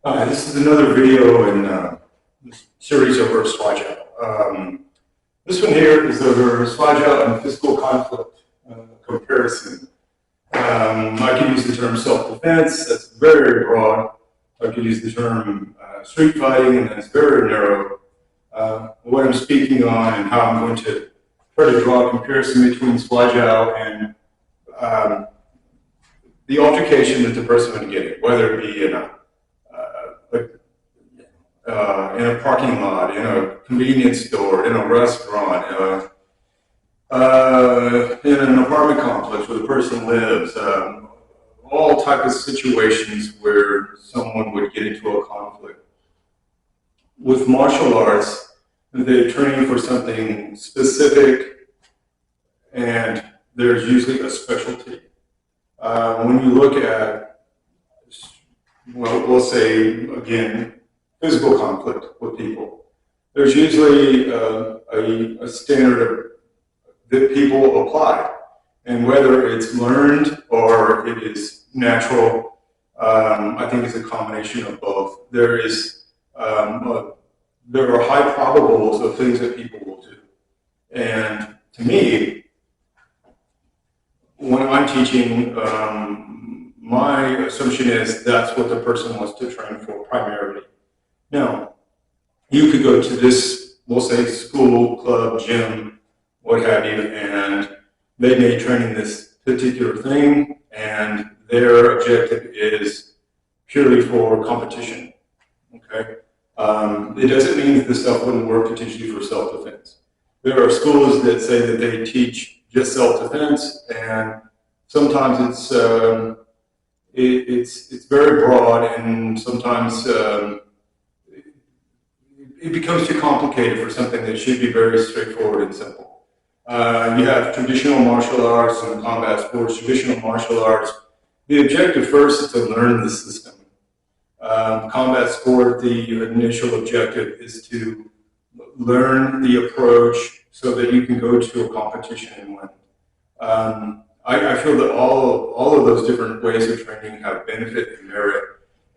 This is another video in this series over Shuai Chiao. This one here is over Shuai Chiao and physical conflict comparison. I could use the term self-defense, that's very broad. I could use the term street fighting, and that's very narrow. What I'm speaking on and how I'm going to try to draw a comparison between Shuai Chiao and the altercation that the person would get, whether it be in a parking lot, in a convenience store, in a restaurant, in an apartment complex where the person lives, all types of situations where someone would get into a conflict. With martial arts, they're training for something specific, and there's usually a specialty. When you look at, well, we'll say again, physical conflict with people, there's usually a standard that people apply, and whether it's learned or it is natural, I think it's a combination of both. There are high probables of things that people will do, and to me, when I'm teaching, my assumption is that's what the person wants to train for primarily. Now, you could go to this, we'll say school, club, gym, what have you, and they may train in this particular thing, and their objective is purely for competition, okay? It doesn't mean that this stuff wouldn't work to teach you for self-defense. There are schools that say that they teach just self-defense, and sometimes it's very broad, and sometimes it becomes too complicated for something that should be very straightforward and simple. You have traditional martial arts and combat sports. Traditional martial arts, the objective first is to learn the system. Combat sport, the initial objective is to learn the approach so that you can go to a competition and win. I feel that all of those different ways of training have benefit and merit,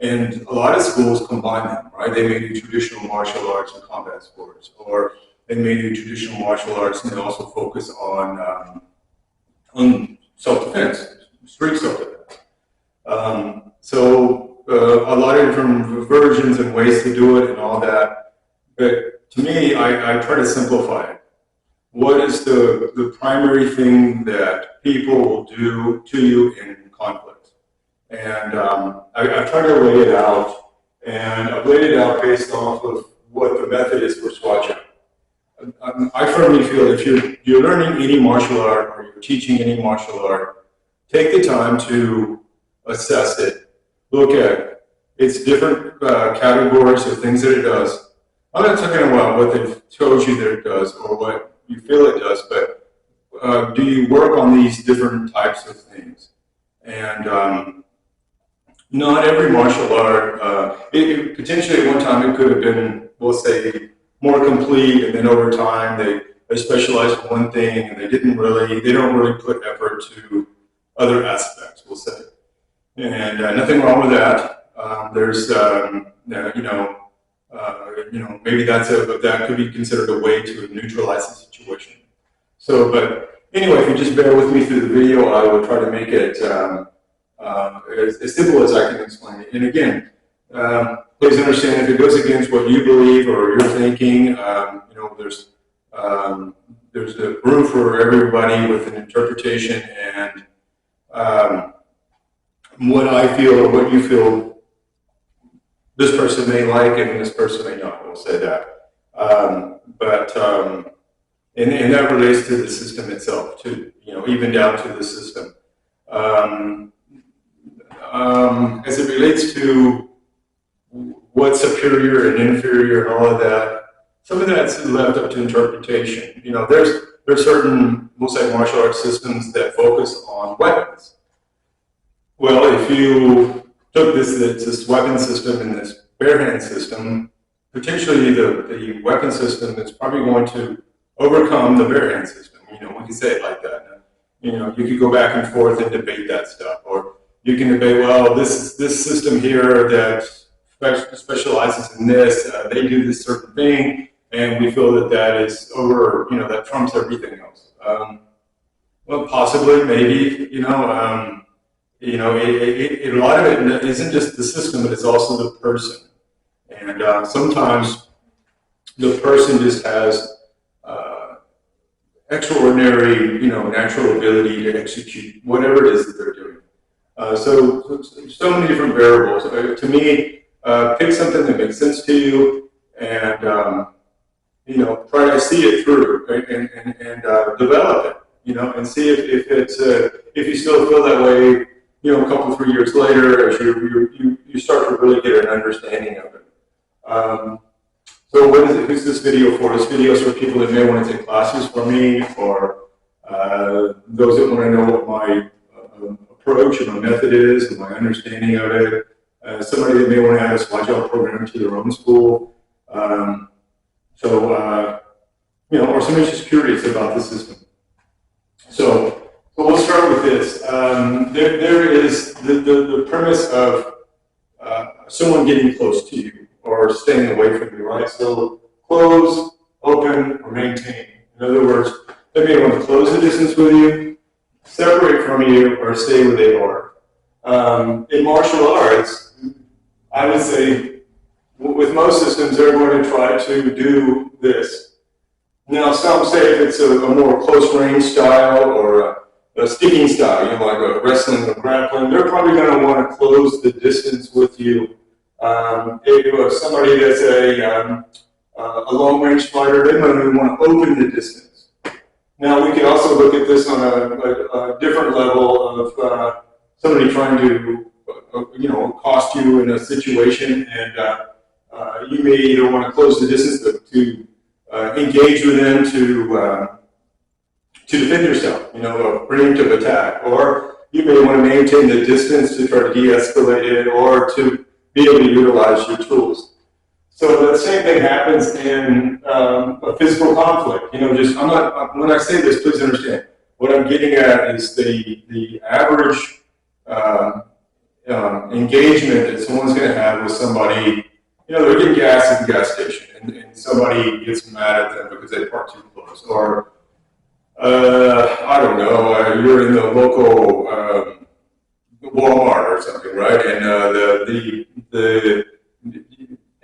and a lot of schools combine them, right? They may do traditional martial arts and combat sports, or they may do traditional martial arts and they also focus on self-defense, street self-defense. A lot of different versions and ways to do it and all that, but to me, I try to simplify it. What is the primary thing that people will do to you in conflict? And I've tried to lay it out, and I've laid it out based off of what the method is for Shuai Chiao. I firmly feel if you're learning any martial art or you're teaching any martial art, take the time to assess it, look at its different categories of things that it does. I'm not talking about what they've told you that it does or what you feel it does, but do you work on these different types of things? And not every martial art, potentially at one time it could have been, we'll say, more complete, and then over time they specialized in one thing and they don't really put effort to other aspects, we'll say. And nothing wrong with that. There's, maybe that could be considered a way to neutralize the situation. So, but anyway, if you just bear with me through the video, I will try to make it as simple as I can explain it. And again, please understand if it goes against what you believe or you're thinking, there's a room for everybody with an interpretation, and what I feel or what you feel this person may like and this person may not, we'll say that. And that relates to the system itself too, even down to the system. As it relates to what's superior and inferior and all of that, some of that's left up to interpretation. There's certain, we'll say, martial arts systems that focus on weapons. Well, if you took this weapon system and this bare hand system, potentially the weapon system is probably going to overcome the bare hand system. We can say it like that. You could go back and forth and debate that stuff, or you can debate, well, this system here that specializes in this, they do this certain thing, and we feel that that is over, that trumps everything else. Well, possibly, maybe, a lot of it isn't just the system, but it's also the person. And sometimes the person just has extraordinary, natural ability to execute whatever it is that they're doing. So many different variables. To me, pick something that makes sense to you, and try to see it through and develop it. And see if it's if you still feel that way, a couple 3 years later, as you start to really get an understanding of it. So who's this video for? This video is for people that may want to take classes from me, or those that want to know what my approach and my method is and my understanding of it. Somebody that may want to add a Shuai Chiao program to their own school. Or somebody's just curious about the system. So we'll start with this. There is the premise of someone getting close to you or staying away from you, right? So close, open, or maintain. In other words, they may want to close the distance with you, separate from you, or stay where they are. In martial arts, I would say with most systems, they're going to try to do this. Now, some say if it's a more close range style or a sticking style, like a wrestling or grappling, they're probably going to want to close the distance with you. If somebody that's a long range fighter, they might want to open the distance. Now, we can also look at this on a different level of somebody trying to, accost you in a situation, and you may either want to close the distance to engage with them to defend yourself, a preemptive attack, or you may want to maintain the distance to try to de-escalate it, or to be able to utilize your tools. So the same thing happens in a physical conflict. When I say this, please understand, what I'm getting at is the average engagement that someone's going to have with somebody. They're getting gas at the gas station, and somebody gets mad at them because they park too close, or I don't know, you're in the local Walmart or something, right? And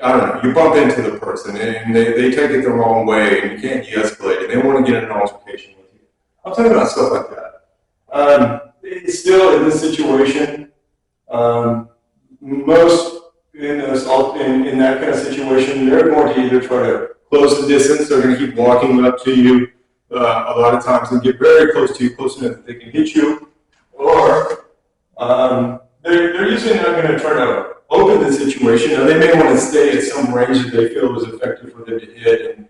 I don't know, you bump into the person, and they take it the wrong way, and you can't de-escalate it. They want to get in an altercation with you. I'm talking about stuff like that. It's still in this situation, most in that kind of situation, they're going to either try to close the distance, they're going to keep walking up to you a lot of times and get very close to you, close enough that they can hit you, or they're usually not going to try to open the situation. Now, they may want to stay at some range that they feel is effective for them to hit and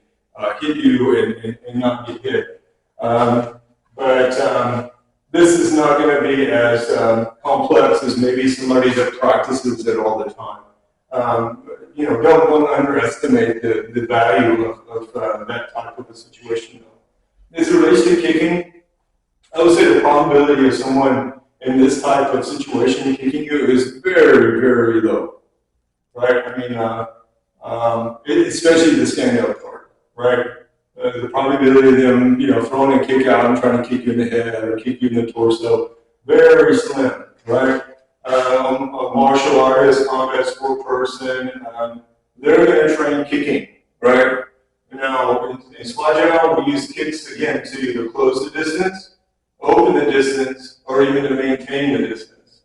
hit you and not get hit. But this is not going to be as complex as maybe somebody that practices it all the time. Don't underestimate the value of that type of a situation. As it relates to kicking, I would say the probability of someone in this type of situation kicking you is very, very low, right? I mean, especially the stand-up part, right? The probability of them, throwing a kick out and trying to kick you in the head or kick you in the torso, very slim, right? A martial artist, combat sport person, they're going to train kicking, right? Now, in Shuai Chiao, we use kicks again to either close the distance, open the distance, or even to maintain the distance.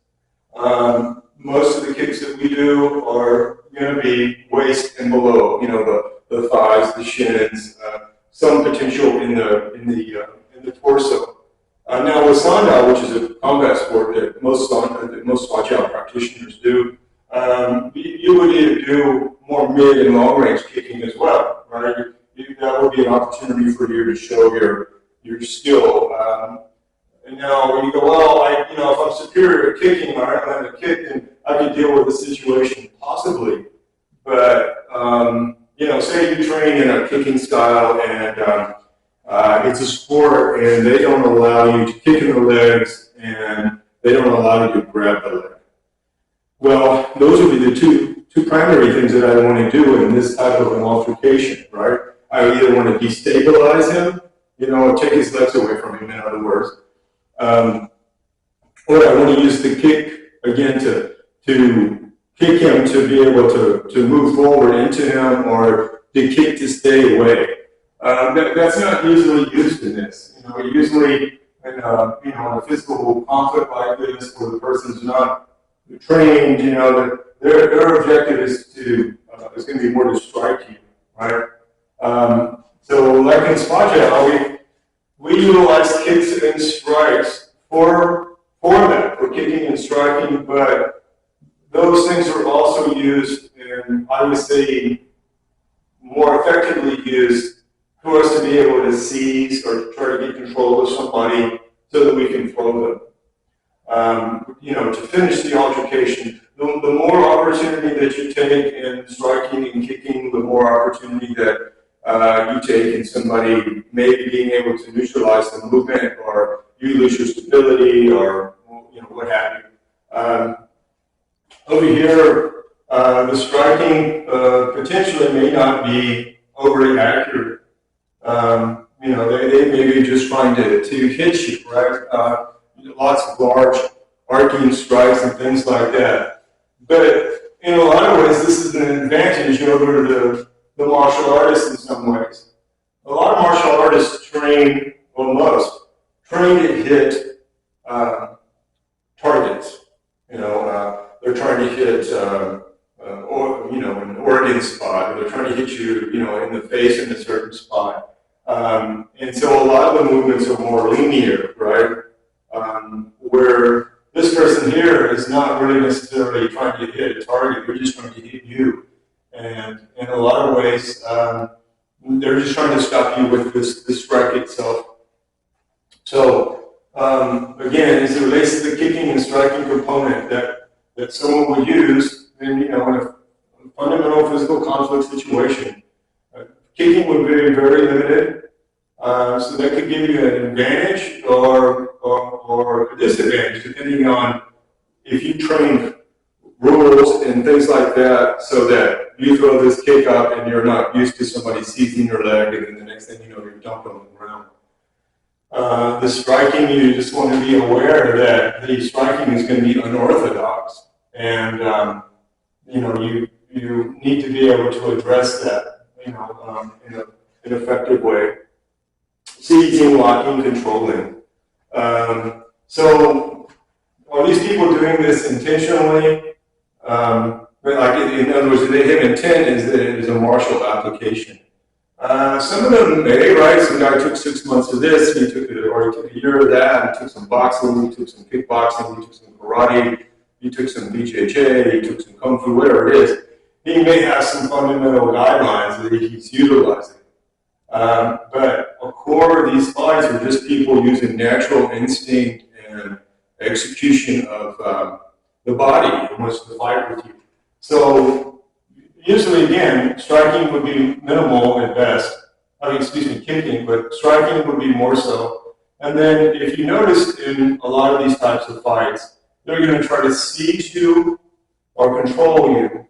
Most of the kicks that we do are going to be waist and below, the thighs, the shins, some potential in the torso. Now with Sandal, which is a combat sport that most Shuai Chiao practitioners do, you would either do more mid and long range kicking as well, right? That would be an opportunity for you to show your skill. And now when you go, well, if I'm superior at kicking, or I don't have to kick, then I can deal with the situation possibly. But say you train in a kicking style and it's a sport and they don't allow you to kick in the legs and they don't allow you to grab the leg. Well, those would be the two two primary things that I want to do in this type of an altercation, right? I either want to destabilize him, take his legs away from him, in other words, or I want to use the kick again to kick him to be able to move forward into him, or the kick to stay away. That's not usually used in this. Usually in a physical conflict like this, where the person's not trained, their objective is going to be more to strike you, right? So like in Shuai Chiao, we utilize kicks and strikes for that, for kicking and striking, but those things are also used, and I would say more effectively used for us to be able to seize or to try to get control of somebody so that we can flow them. To finish the altercation, the more opportunity that you take in striking and kicking, the more opportunity that you take in somebody maybe being able to neutralize the movement, or you lose your stability, or what have you. Over here, the striking potentially may not be overly accurate. They may be just trying to hit you, right? Lots of large arcing strikes and things like that. But in a lot of ways, this is an advantage over the martial artists in some ways. A lot of martial artists train, well, most, train to hit targets. They're trying to hit, an organ spot, or they're trying to hit you, in the face in a certain spot. And so a lot of the movements are more linear, right? Where this person here is not really necessarily trying to hit a target, they're just trying to hit you. And in a lot of ways, they're just trying to stop you with this strike itself. So, again, as it relates to the kicking and striking component that someone would use in a fundamental physical conflict situation, kicking would be very limited. So that could give you an advantage or a disadvantage, depending on if you train rules and things like that, so that you throw this kick up and you're not used to somebody seizing your leg, and then the next thing you know, you're dumping on the ground. The striking, you just want to be aware that the striking is going to be unorthodox, and you need to be able to address that, in an effective way. Seizing, locking, controlling. So, are these people doing this intentionally? In other words, do they have intent? Is that it is a martial application? Some of them may, right? Some guy took 6 months of this, he took a year of that, he took some boxing, he took some kickboxing, he took some karate, he took some BJJ, he took some kung fu, whatever it is. He may have some fundamental guidelines that he's utilizing. But a core of these fights are just people using natural instinct and execution of the body who wants to fight with you. So usually, again, striking would be minimal at best. Kicking, but striking would be more so. And then if you notice in a lot of these types of fights, they're going to try to seize you or control you.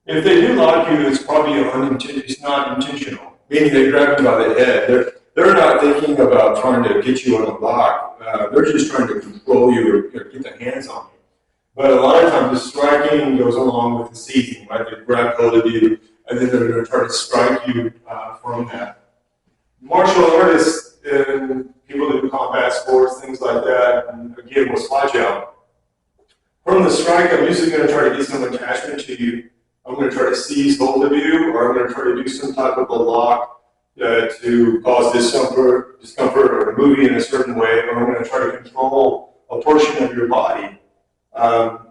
If they do lock you, it's probably it's not intentional, meaning they grab you by the head. They're not thinking about trying to get you on a block. They're just trying to control you or get their hands on you. But a lot of times the striking goes along with the seizing, right? They grab hold of you, and then they're going to try to strike you from that. Martial artists and people that do combat sports, things like that, and again, with Shuai Chiao. From the strike, I'm usually going to try to get some attachment to you. I'm going to try to seize hold of you, or I'm going to try to do some type of a lock to cause discomfort or to move you in a certain way, or I'm going to try to control a portion of your body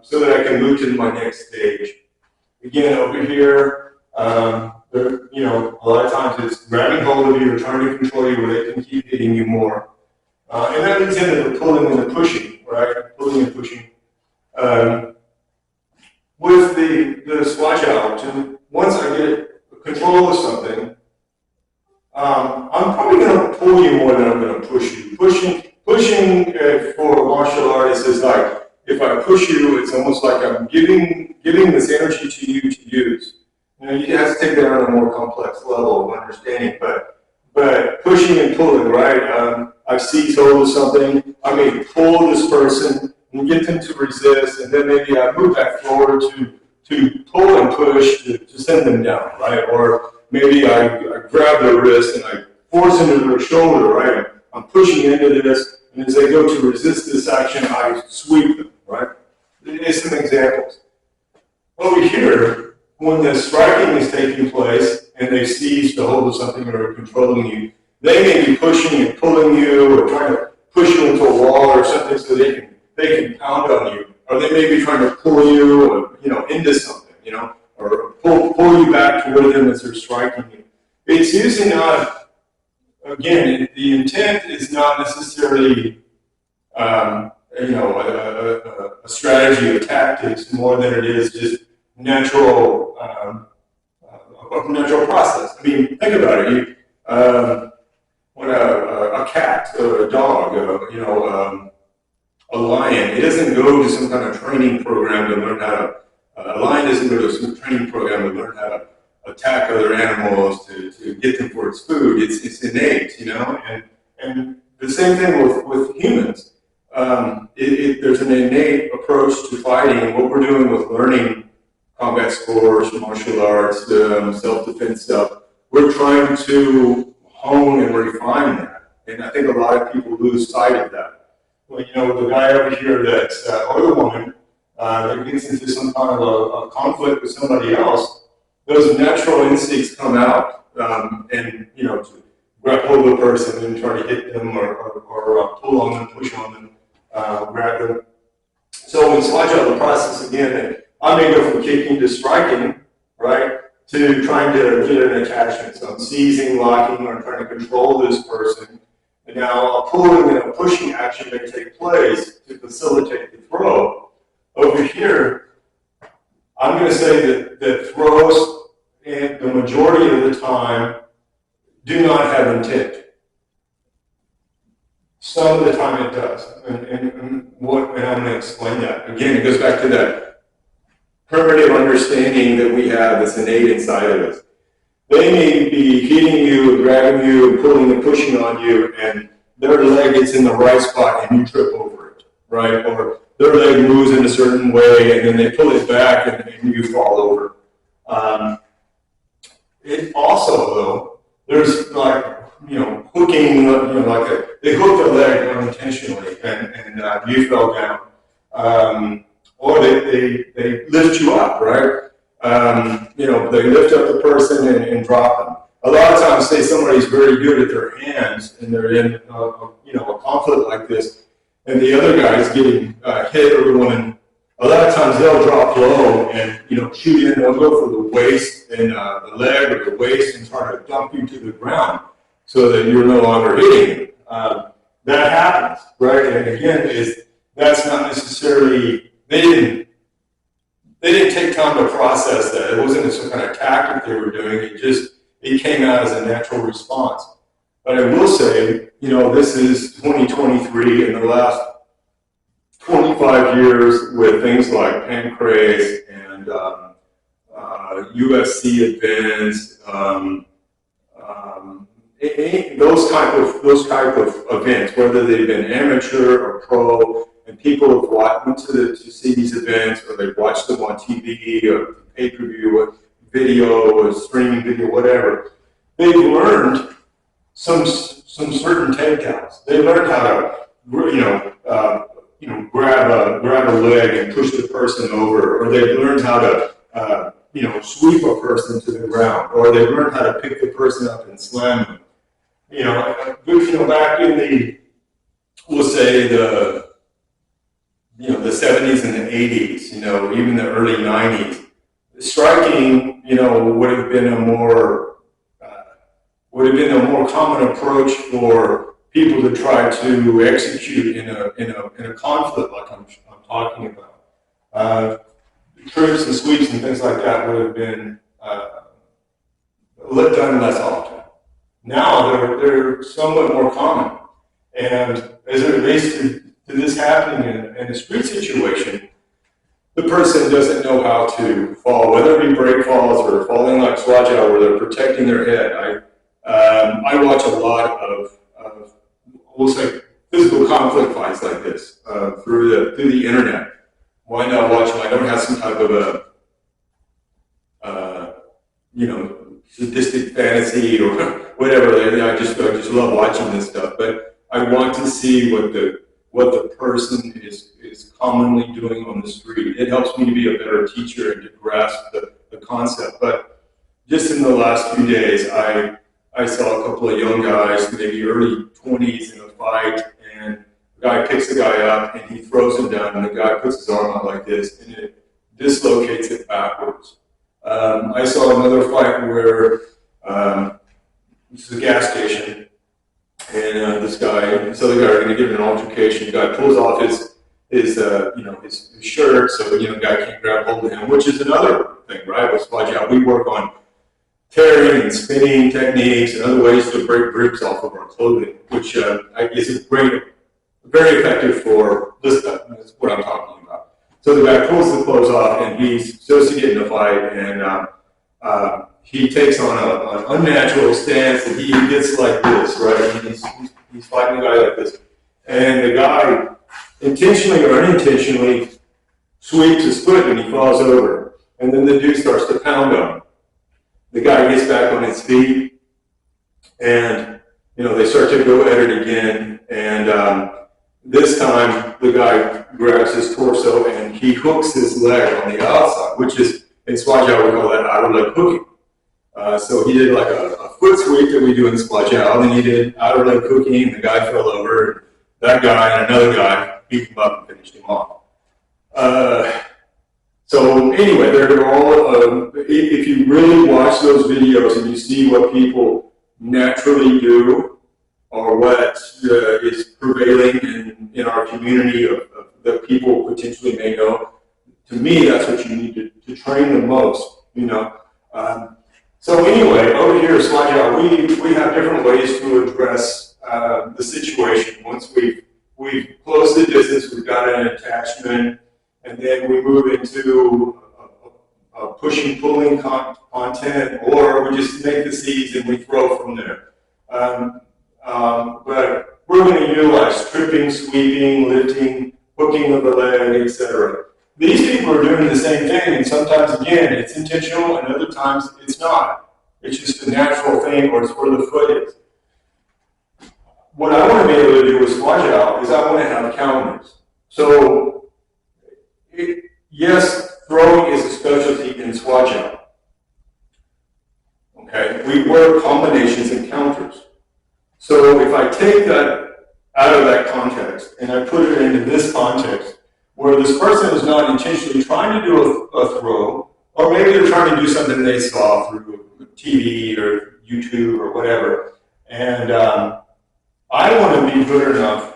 so that I can move to my next stage. Again, over here, a lot of times it's grabbing hold of you or trying to control you where they can keep hitting you more. And that leads into the pulling and the pushing, right? Pulling and pushing. With the Shuai Chiao, once I get control of something, I'm probably going to pull you more than I'm going to push you. Pushing for martial artists is like, if I push you, it's almost like I'm giving this energy to you you have to take that on a more complex level of understanding, but pushing and pulling, right? I've seized hold of something. I may pull this person and get them to resist, and then maybe I move back forward to pull and push to send them down, right? Or maybe I grab their wrist and I force into their shoulder, right? I'm pushing into this, and as they go to resist this action, I sweep them, right? Here's some examples. Over here, when the striking is taking place and they've seized a hold of something or are controlling you, they may be pushing and pulling you or trying to push you into a wall or something so they can pound on you. Or they may be trying to pull you or, into something, or pull you back toward them as they're striking you. It's usually not, again, the intent is not necessarily a strategy or tactics more than it is just natural process. I mean, think about it. When a cat or a dog, a lion, it doesn't go to some kind of training program to learn how to. A lion doesn't go to some training program to learn how to attack other animals to get them for its food. It's innate, And the same thing with humans. There's an innate approach to fighting, and what we're doing with learning combat sports, martial arts, self-defense stuff, we're trying to hone and refine that. And I think a lot of people lose sight of that. Well, the guy over here or the woman that gets into some kind of a conflict with somebody else, those natural instincts come out, and to grab hold of a person and try to hit them or pull on them, push on them, grab them. So in Shuai Chiao, the process again, I may go from kicking to striking, right, to trying to get an attachment. So I'm seizing, locking, or I'm trying to control this person. And now a pulling and a pushing action may take place to facilitate the throw. Over here, I'm going to say that throws, and the majority of the time, do not have intent. Some of the time it does. And I'm going to explain that. Again, it goes back to that primitive understanding that we have that's innate inside of us. They may be hitting you and grabbing you and pulling and pushing on you, and their leg gets in the right spot and you trip over it, right? Or their leg moves in a certain way and then they pull it back and you fall over. It also, though, there's hooking, they hook their leg unintentionally and you fell down. Or they lift you up, right? They lift up the person and drop them. A lot of times, say somebody's very good at their hands and they're in a conflict like this, and the other guy's getting hit or the woman. A lot of times they'll drop low and shoot in. They'll go for the waist and the leg or the waist and try to dump you to the ground so that you're no longer hitting. That happens, right? And again, that's not necessarily they didn't take time to process that. It wasn't some kind of tactic they were doing. It came out as a natural response. But I will say, this is 2023, and the last 25 years with things like Pancrase and UFC events, those type of events, whether they've been amateur or pro, and people have went to see these events, or they've watched them on TV or pay-per-view, or video, or streaming video, whatever. They've learned some certain takedowns. They learned how to, grab a leg and push the person over, or they've learned how to, sweep a person to the ground, or they've learned how to pick the person up and slam them. Back in the, we'll say the 70s and the 80s, even the early 90s, striking, would have been a more common approach for people to try to execute in a conflict like I'm talking about. Trips and sweeps and things like that would have been done less often. Now they're somewhat more common, and as it relates to this happening in a street situation, the person doesn't know how to fall, whether it be break falls or falling like Shuai Chiao where they're protecting their head. I watch a lot of almost like physical conflict fights like this through the internet. Why not watch them? I don't have some type of a sadistic fantasy or whatever. I just love watching this stuff. But I want to see what the person is commonly doing on the street. It helps me to be a better teacher and to grasp the concept. But just in the last few days, I saw a couple of young guys, maybe early 20s, in a fight, and the guy picks the guy up and he throws him down, and the guy puts his arm out like this, and it dislocates it backwards. I saw another fight where this is a gas station, and this guy and this other guy are going to get in an altercation. The guy pulls off his shirt, so the guy can't grab hold of him, which is another thing, right? With Shuai Chiao, we work on tearing and spinning techniques and other ways to break grips off of our clothing, which is very effective for this stuff. That's what I'm talking about. So the guy pulls the clothes off, and he's supposed to get in a fight, and he takes on an unnatural stance, and he gets like this, right? He's fighting the guy like this, and the guy intentionally or unintentionally sweeps his foot, and he falls over, and then the dude starts to pound on him. The guy gets back on his feet, and they start to go at it again. And this time, the guy grabs his torso and he hooks his leg on the outside, which is in Shuai Chiao we call that outer leg hooking. So he did like a foot sweep that we do in Shuai Chiao, and then he did outer leg hooking, and the guy fell over. And that guy and another guy beat him up and finished him off. So anyway, they're all, if you really watch those videos and you see what people naturally do or what is prevailing in our community of that people potentially may know, to me, that's what you need to train the most, So anyway, over here at Shuai Chiao, we have different ways to address the situation. Once we've closed the distance, we've got an attachment, and then we move into pushing, pulling content, or we just make the seeds and we throw from there. But we're going to utilize tripping, sweeping, lifting, hooking of the leg, etc. These people are doing the same thing, and sometimes, again, it's intentional, and other times it's not. It's just a natural thing, or it's where the foot is. What I want to be able to do with Shuai Chiao is I want to have counters. So, yes, throwing is a specialty in Shuai Chiao. Okay, we work combinations and counters. So if I take that out of that context and I put it into this context, where this person is not intentionally trying to do a throw, or maybe they're trying to do something they saw through TV or YouTube or whatever, and I want to be good enough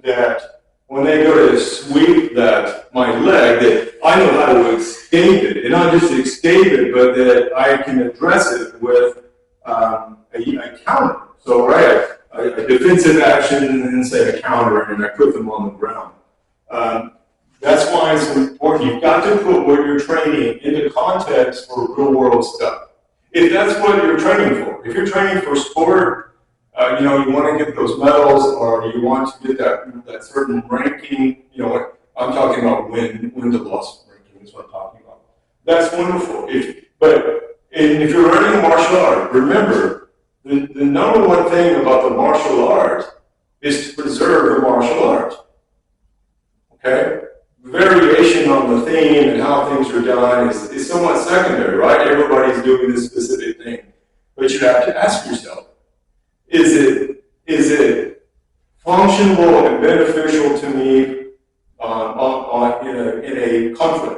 that when they go to sweep my leg, that I know how to escape it, and not just escape it, but that I can address it with a counter. So, right, a defensive action, and then say a counter, and I put them on the ground. That's why it's important. You've got to put what you're training into context for real-world stuff. If that's what you're training for, if you're training for sport, you want to get those medals, or you want to get that certain ranking. I'm talking about win to loss ranking is what I'm talking about. That's wonderful. But if you're learning martial art, remember the number one thing about the martial art is to preserve the martial art. Okay, variation on the theme and how things are done is somewhat secondary, right? Everybody's doing this specific thing, but you have to ask yourself: Is it functional and beneficial to me in a conflict?